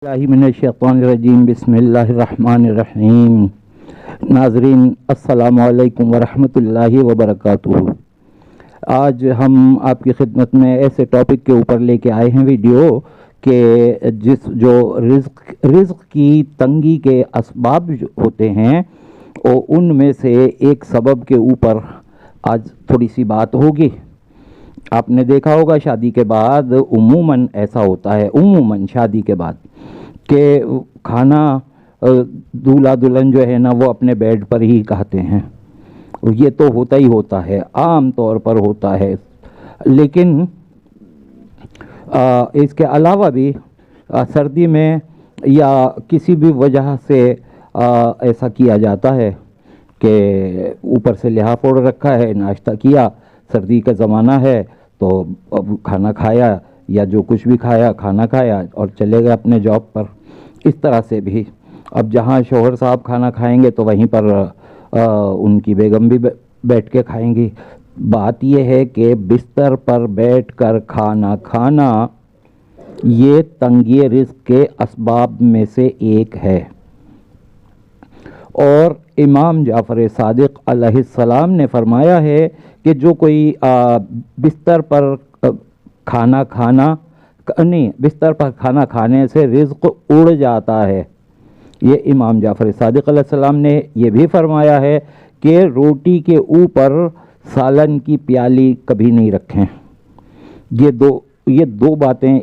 اللہ من الشیطان الرجیم بسم اللہ الرحمن الرحیم۔ ناظرین السلام علیکم ورحمۃ اللہ وبرکاتہ۔ آج ہم آپ کی خدمت میں ایسے ٹاپک کے اوپر لے کے آئے ہیں ویڈیو کہ جو رزق کی تنگی کے اسباب ہوتے ہیں ان میں سے ایک سبب کے اوپر آج تھوڑی سی بات ہوگی۔ آپ نے دیکھا ہوگا شادی کے بعد عموماً ایسا ہوتا ہے، عموماً شادی کے بعد کہ کھانا دولہا دلہن جو ہے نا وہ اپنے بیڈ پر ہی کھاتے ہیں۔ یہ تو ہوتا ہی ہوتا ہے، عام طور پر ہوتا ہے، لیکن اس کے علاوہ بھی سردی میں یا کسی بھی وجہ سے ایسا کیا جاتا ہے کہ اوپر سے لحاف اوڑھ رکھا ہے، ناشتہ کیا، سردی کا زمانہ ہے تو اب کھانا کھایا یا جو کچھ بھی کھایا کھانا کھایا اور چلے گئے اپنے جاب پر۔ اس طرح سے بھی اب جہاں شوہر صاحب کھانا کھائیں گے تو وہیں پر ان کی بیگم بھی بیٹھ کے کھائیں گی۔ بات یہ ہے کہ بستر پر بیٹھ کر کھانا کھانا یہ تنگی رزق کے اسباب میں سے ایک ہے، اور امام جعفر صادق علیہ السلام نے فرمایا ہے کہ جو کوئی بستر پر کھانا کھانے سے رزق اڑ جاتا ہے۔ یہ امام جعفر صادق علیہ السلام نے یہ بھی فرمایا ہے کہ روٹی کے اوپر سالن کی پیالی کبھی نہیں رکھیں۔ یہ دو باتیں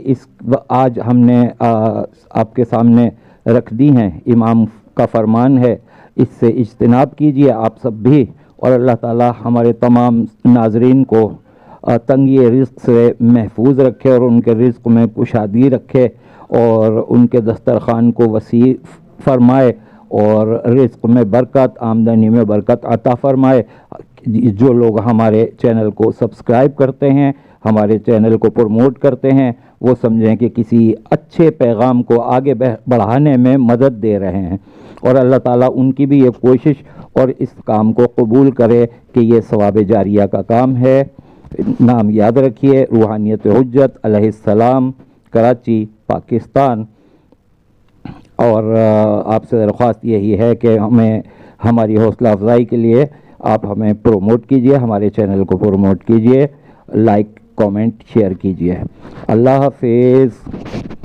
آج ہم نے آپ کے سامنے رکھ دی ہیں، امام کا فرمان ہے، اس سے اجتناب کیجئے آپ سب بھی، اور اللہ تعالی ہمارے تمام ناظرین کو تنگی رزق سے محفوظ رکھے اور ان کے رزق میں کشادگی رکھے اور ان کے دسترخوان کو وسیع فرمائے اور رزق میں برکت، آمدنی میں برکت عطا فرمائے۔ جو لوگ ہمارے چینل کو سبسکرائب کرتے ہیں، ہمارے چینل کو پروموٹ کرتے ہیں، وہ سمجھیں کہ کسی اچھے پیغام کو آگے بڑھانے میں مدد دے رہے ہیں، اور اللہ تعالیٰ ان کی بھی یہ کوشش اور اس کام کو قبول کرے کہ یہ ثواب جاریہ کا کام ہے۔ نام یاد رکھیے، روحانیت حجت علیہ السلام، کراچی، پاکستان۔ اور آپ سے درخواست یہی ہے کہ ہماری حوصلہ افزائی کے لیے آپ ہمیں پروموٹ کیجئے، ہمارے چینل کو پروموٹ کیجئے، لائک، کامنٹ، شیئر کیجئے۔ اللہ حافظ۔